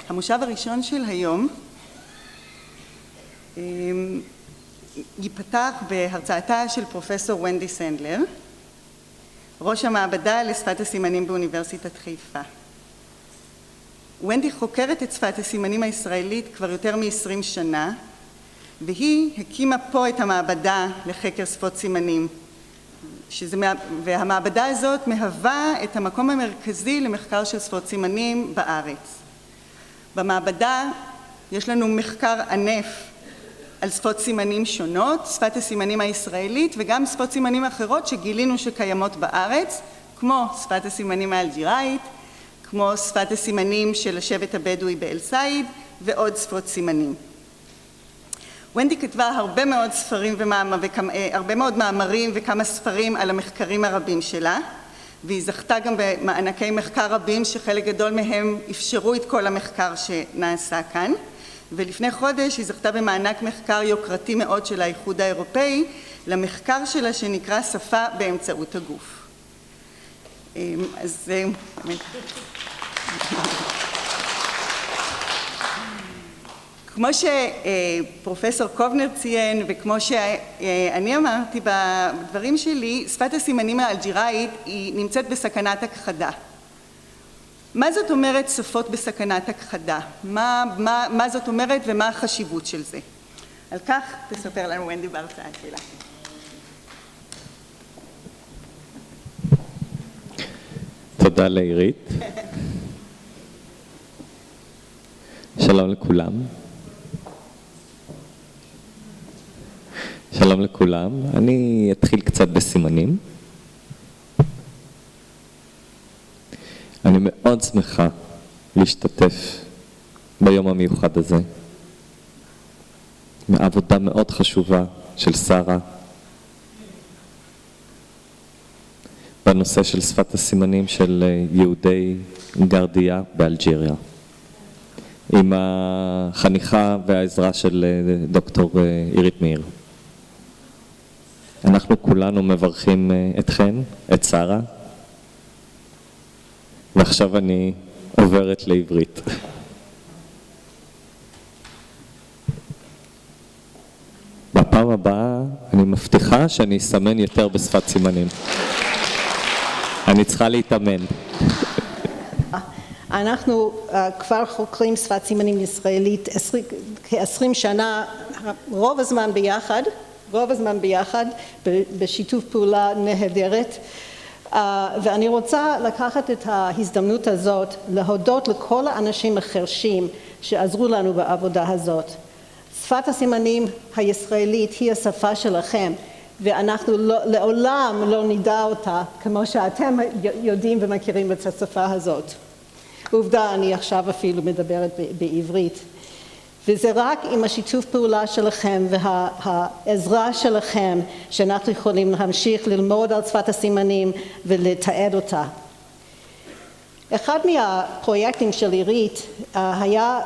המושב הראשון של היום ייפתח בהרצאתה של פרופסור ונדי סנדלר, ראש המעבדה לשפת הסימנים באוניברסיטת חיפה. ונדי חוקרת את שפת הסימנים הישראלית כבר יותר מ-20 שנה, והיא הקימה פה את המעבדה לחקר שפות סימנים, והמעבדה הזאת מהווה את המקום המרכזי למחקר של שפות סימנים בארץ. במעבדה יש לנו מחקר ענף על שפות סימנים שונות, שפת הסימנים הישראלית וגם שפות סימנים אחרות שגילינו שקיימות בארץ, כמו שפת הסימנים האלג'יראית, כמו שפת הסימנים של השבט הבדואי באל סייד ועוד שפות סימנים. ונדי כתבה הרבה מאוד ספרים והרבה מאוד מאמרים וכמה ספרים על המחקרים הרבים שלה, והיא זכתה גם במענקי מחקר רבים שחלק גדול מהם אפשרו את כל המחקר שנעשה כאן, ולפני חודש היא זכתה במענק מחקר יוקרתי מאוד של האיחוד האירופאי למחקר שלה שנקרא שפה באמצעות הגוף. אז כמו שפרופסור קובנר ציין וכמו שאני אמרתי בדברים שלי, שפת הסימנים האלג'יראית היא נמצאת בסכנת הכחדה. מה זאת אומרת שפות בסכנת הכחדה? מה זאת אומרת ומה החשיבות של זה? על כך תספר לנו ונדי בהרצאה שלה. תודה לעירית. שלום לכולם. שלום לכולם. אני אתחיל קצת בסימנים. אני מאוד שמחה להשתתף ביום המיוחד הזה. מעבודה מאוד חשובה של שרה בנושא של שפת הסימנים של יהודי גרדיה באלג'יריה, עם החניכה והעזרה של דוקטור עירית מאיר. אנחנו כולנו מברכים אתכן, את שרה, ועכשיו אני עוברת לעברית. בפעם הבאה אני מבטיחה שאני אסמן יותר בשפת סימנים. אני צריכה להתאמן. אנחנו כבר חוקרים שפת סימנים ישראלית כ-20 שנה, רוב הזמן ביחד, בשיתוף פעולה נהדרת. ואני רוצה לקחת את ההזדמנות הזאת להודות לכל האנשים החרשים שעזרו לנו בעבודה הזאת. שפת הסימנים הישראלית היא השפה שלכם, ואנחנו לעולם לא נדע אותה כמו שאתם יודעים ומכירים את השפה הזאת. עובדה, אני עכשיו אפילו מדברת בעברית. וזה רק עם השיתוף פעולה שלכם והעזרה שלכם שאנחנו יכולים להמשיך ללמוד על שפת הסימנים ולתעד אותה. אחד מהפרויקטים של עירית היה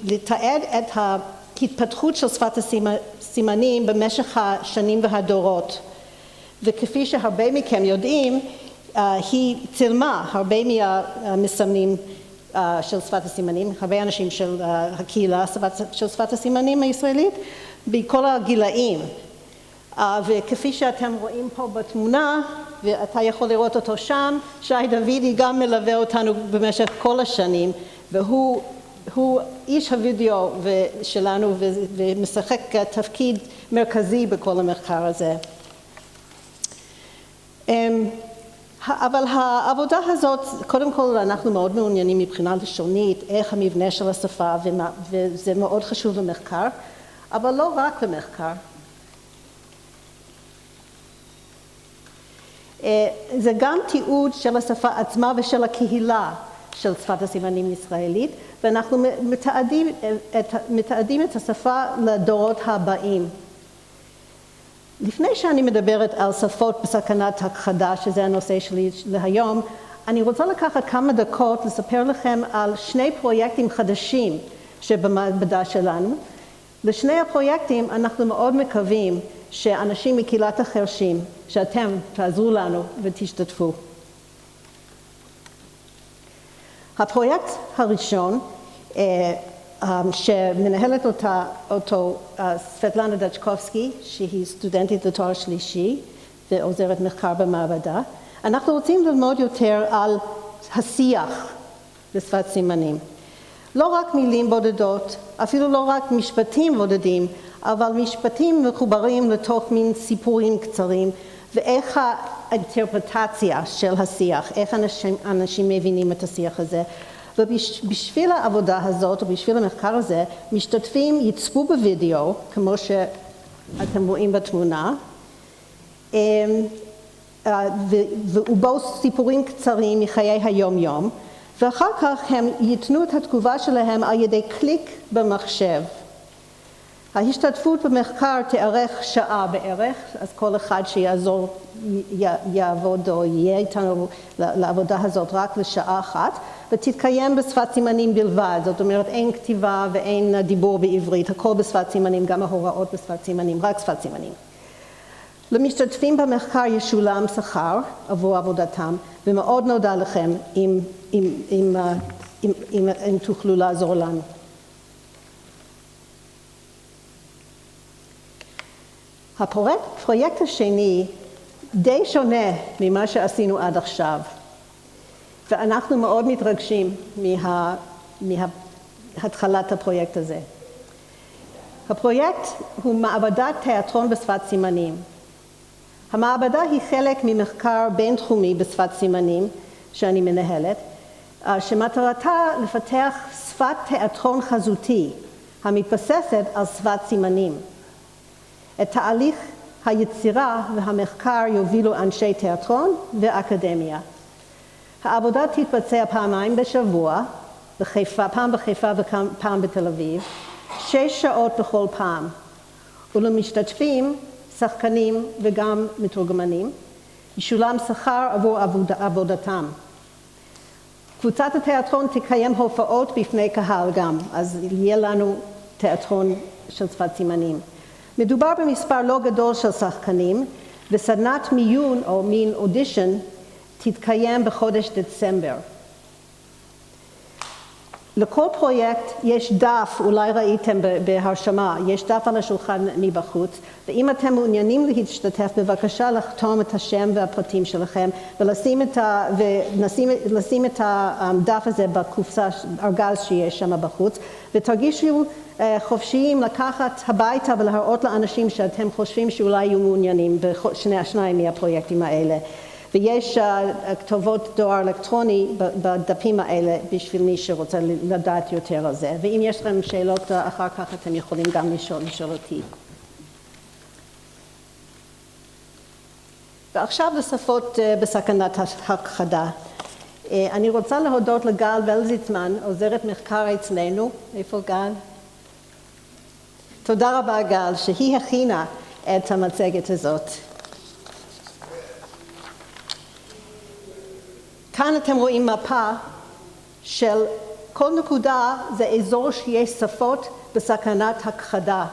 לתעד את ההתפתחות של שפת הסימנים במשך השנים והדורות. וכפי שהרבה מכם יודעים, היא צילמה הרבה מהמסמנים של שפת הסימנים, הרבה אנשים של הקהילה של שפת הסימנים הישראלית, בכל הגילאים. וכפי שאתם רואים פה בתמונה, ואתה יכול לראות אותו שם, שי דוידי גם מלווה אותנו במשך כל השנים, והוא איש הוידאו שלנו ומשחק תפקיד מרכזי בכל המחקר הזה. אבל העבודה הזאת, קודם כל אנחנו מאוד מעוניינים מבחינה לשונית, איך המבנה של השפה, וזה מאוד חשוב למחקר, אבל לא רק למחקר. זה גם תיעוד של השפה עצמה ושל הקהילה של שפת הסימנים ישראלית, ואנחנו מתעדים את השפה לדורות הבאים. לפני שאני מדברת על שפות בסכנת הכחדה, שזה הנושא שלי להיום, אני רוצה לקחת כמה דקות לספר לכם על שני פרויקטים חדשים שבמעבדה שלנו. לשני הפרויקטים אנחנו מאוד מקווים שאנשים מקהילת החרשים, שאתם תעזרו לנו ותשתתפו. הפרויקט הראשון שמנהלת אותו סבטלנה דצ'קובסקי, שהיא סטודנטית לתואר שלישי ועוזרת מחקר במעבדה. אנחנו רוצים ללמוד יותר על השיח בשפת סימנים. לא רק מילים בודדות, אפילו לא רק משפטים בודדים, אבל משפטים מחוברים לתוך מין סיפורים קצרים, ואיך האינטרפרטציה של השיח, איך אנשים מבינים את השיח הזה. ובשביל העבודה הזאת, ובשביל המחקר הזה, משתתפים יצפו בווידאו, כמו שאתם רואים בתמונה, ובו סיפורים קצרים מחיי היום-יום, ואחר כך הם ייתנו את התגובה שלהם על ידי קליק במחשב. ההשתתפות במחקר תארך שעה בערך, אז כל אחד שיעזור יעבוד או יהיה איתנו לעבודה הזאת רק לשעה אחת, ותתקיים בשפת סימנים בלבד, זאת אומרת אין כתיבה ואין דיבור בעברית, הכל בשפת סימנים, גם ההוראות בשפת סימנים, רק שפת סימנים. למשתתפים במחקר ישולם שכר עבור עבודתם, ומאוד נודע לכם אם תוכלו לעזור לנו. הפרויקט השני די שונה ממה שעשינו עד עכשיו, ואנחנו מאוד מתרגשים מהתחלת הפרויקט הזה. הפרויקט הוא מעבדת תיאטרון בשפת סימנים. המעבדה היא חלק ממחקר בינתחומי בשפת סימנים שאני מנהלת, שמטרתה לפתח שפת תיאטרון חזותי המתבססת על שפת סימנים. את תהליך היצירה והמחקר יובילו אנשי תיאטרון ואקדמיה. העבודה תתבצע פעמיים בשבוע, פעם בחיפה ופעם בתל אביב, 6 שעות בכל פעם, ולמשתתפים, שחקנים וגם מתורגמנים, ישולם שכר עבור עבודתם. קבוצת התיאטרון תקיים הופעות בפני קהל גם, אז יהיה לנו תיאטרון של שפת סימנים. מדובר במספר לא גדול של שחקנים, וסדנת מיון או מין אודישן תתקיים בחודש דצמבר. לכל פרויקט יש דף, אולי ראיתם בהרשמה, יש דף על השולחן מבחוץ, ואם אתם מעוניינים להשתתף, בבקשה לחתום את השם והפרטים שלכם, ולשים את הדף הזה בקופסה, ארגז שיש שם בחוץ, ותרגישו חופשיים לקחת הביתה ולהראות לאנשים שאתם חושבים שאולי יהיו מעוניינים בשניים מהפרויקטים האלה. ויש כתובות דואר אלקטרוני בדפים האלה בשביל מי שרוצה לדעת יותר על זה. ואם יש לכם שאלות אחר כך אתם יכולים גם לשאול אותי. ועכשיו לשפות בסכנת הכחדה. אני רוצה להודות לגל ולזיצמן, עוזרת מחקר אצלנו. איפה גל? תודה רבה גל, שהיא הכינה את המצגת הזאת. כאן אתם רואים מפה של כל נקודה זה אזור שיש שפות בסכנת הכחדה.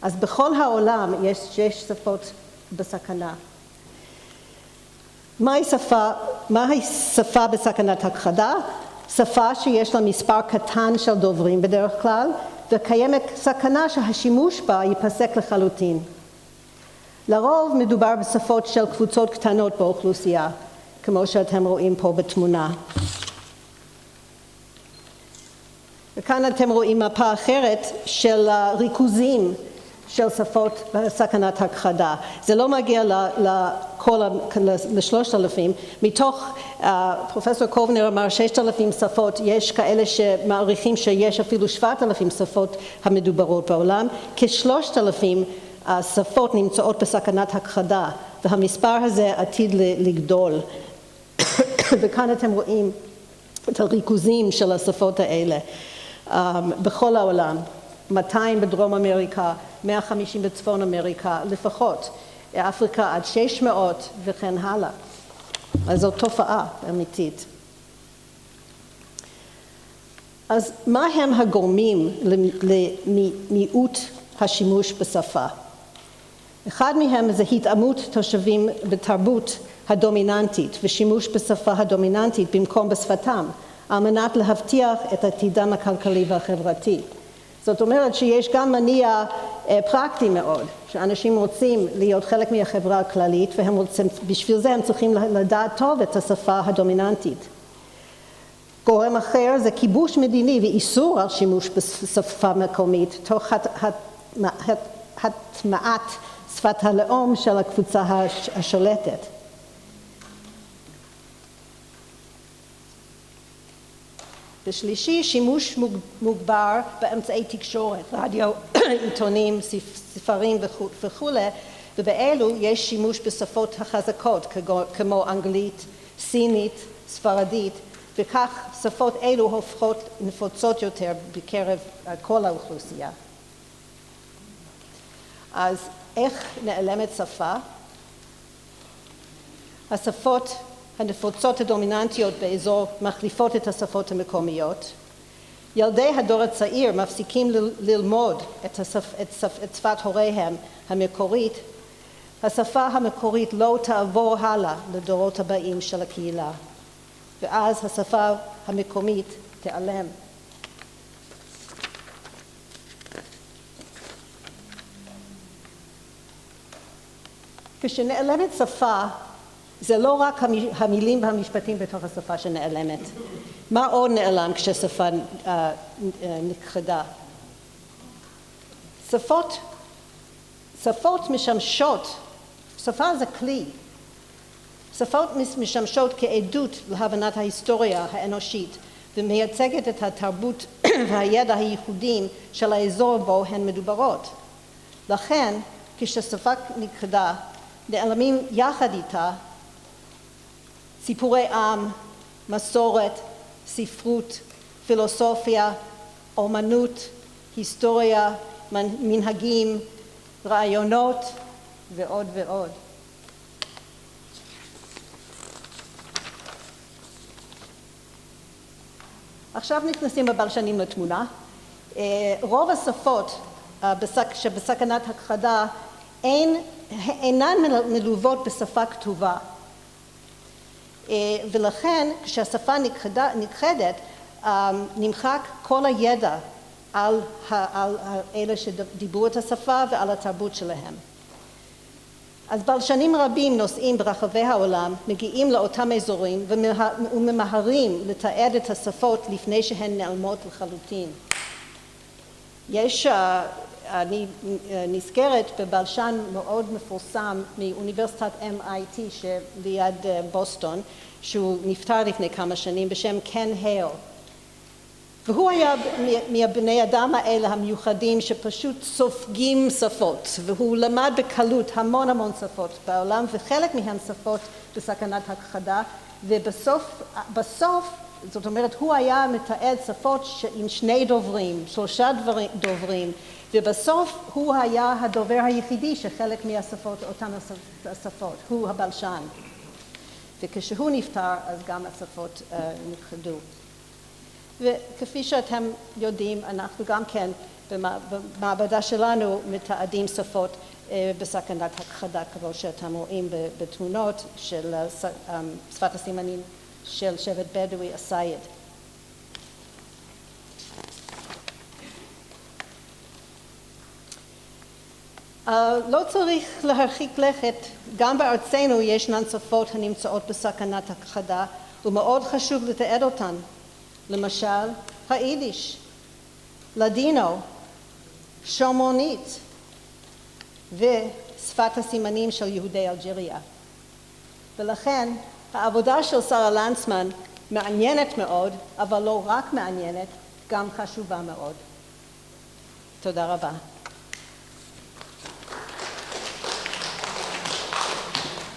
אז בכל העולם יש 6 שפות בסכנה. מהי שפה בסכנת הכחדה? שפה שיש לה מספר קטן של דוברים בדרך כלל, וקיימת סכנה שהשימוש בה ייפסק לחלוטין. לרוב מדובר בשפות של קבוצות קטנות באוכלוסייה, כמו שאתם רואים פה בתמונה. וכאן אתם רואים מפה אחרת של ריכוזים של שפות בסכנת הכחדה. זה לא מגיע ל-3,000. מתוך, פרופסור קובנר אמר 6,000 שפות, יש כאלה שמעריכים שיש אפילו 7,000 שפות המדוברות בעולם. כ-3,000 שפות נמצאות בסכנת הכחדה, והמספר הזה עתיד לגדול. וכאן אתם רואים את הריכוזים של השפות האלה בכל העולם. 200 בדרום אמריקה, 150 בצפון אמריקה, לפחות. אפריקה עד 600 וכן הלאה. אז זו תופעה אמיתית. אז מה הם הגורמים למיעוט השימוש בשפה? אחד מהם זה התאמות תושבים בתרבות הדומיננטית ושימוש בשפה הדומיננטית במקום בשפתם. על מנת להבטיח את עתידם הכלכלי והחברתי. זאת אומרת שיש גם מניע פרקטי מאוד, שאנשים רוצים להיות חלק מהחברה הכללית, בשביל זה הם צריכים לדעת טוב את השפה הדומיננטית. גורם אחר זה כיבוש מדיני ואיסור על שימוש בשפה מקומית, תוך הטמעת שפת הלאום של הקבוצה השולטת. בשלישי, שימוש מוגבר באמצעי תקשורת, רדיו, עיתונים, ספרים וכו', ובאלו יש שימוש בשפות החזקות כמו אנגלית, סינית, ספרדית, וכך שפות אלו הופכות נפוצות יותר בקרב כל האוכלוסייה. אז איך נעלמת שפה? השפות הנפוצות הדומיננטיות באזור מחליפות את השפות המקומיות. ילדי הדור הצעיר מפסיקים ללמוד את שפת הוריהם המקורית. השפה המקורית לא תעבור הלאה לדורות הבאים של הקהילה, ואז השפה המקומית תיעלם. כשנעלמת שפה, זה לא רק המילים והמשפטים בתוך השפה שנעלמת. מה עוד נעלם כששפה נכחדה? שפות משמשות, שפה זה כלי. שפות משמשות כעדות להבנת ההיסטוריה האנושית, ומייצגת את התרבות והידע הייחודיים של האזור בו הן מדוברות. לכן, כששפה נכחדה, נעלמים יחד איתה סיפורי עם, מסורת, ספרות, פילוסופיה, אומנות, היסטוריה, מנהגים, רעיונות ועוד ועוד. עכשיו נכנסים הבלשנים לתמונה. רוב השפות שבסכנת הכחדה אינן מלוות בשפה כתובה. ולכן כשהשפה נכחדת, נמחק כל הידע על אלה שדיברו את השפה ועל התרבות שלהם. אז בלשנים רבים נוסעים ברחבי העולם, מגיעים לאותם אזורים וממהרים לתעד את השפות לפני שהן נעלמות לחלוטין. אני נזכרת בבלשן מאוד מפורסם מאוניברסיטת MIT שליד בוסטון, שהוא נפטר לפני כמה שנים, בשם קן הייל. והוא היה מהבני אדם האלה המיוחדים שפשוט סופגים שפות, והוא למד בקלות המון שפות בעולם, וחלק מהן שפות בסכנת הכחדה, ובסוף, זאת אומרת, הוא היה מתעד שפות עם 2 דוברים, 3 דוברים, ובסוף הוא היה הדובר היחידי שחלק מהשפות, אותן השפות, הוא הבלשן. וכשהוא נפטר, אז גם השפות נכחדו. וכפי שאתם יודעים, אנחנו גם כן במעבדה שלנו מתעדים שפות בסכנת הכחדה, כמו שאתם רואים בתמונות של שפת הסימנים של שבט בדואי הסייד. לא צריך להרחיק לכת, גם בארצנו ישנן שפות הנמצאות בסכנת הכחדה, ומאוד חשוב לתעד אותן. למשל, היידיש, לדינו, שומרונית, ושפת הסימנים של יהודי אלג'יריה. ולכן, העבודה של שרה לנצמן מעניינת מאוד, אבל לא רק מעניינת, גם חשובה מאוד. תודה רבה.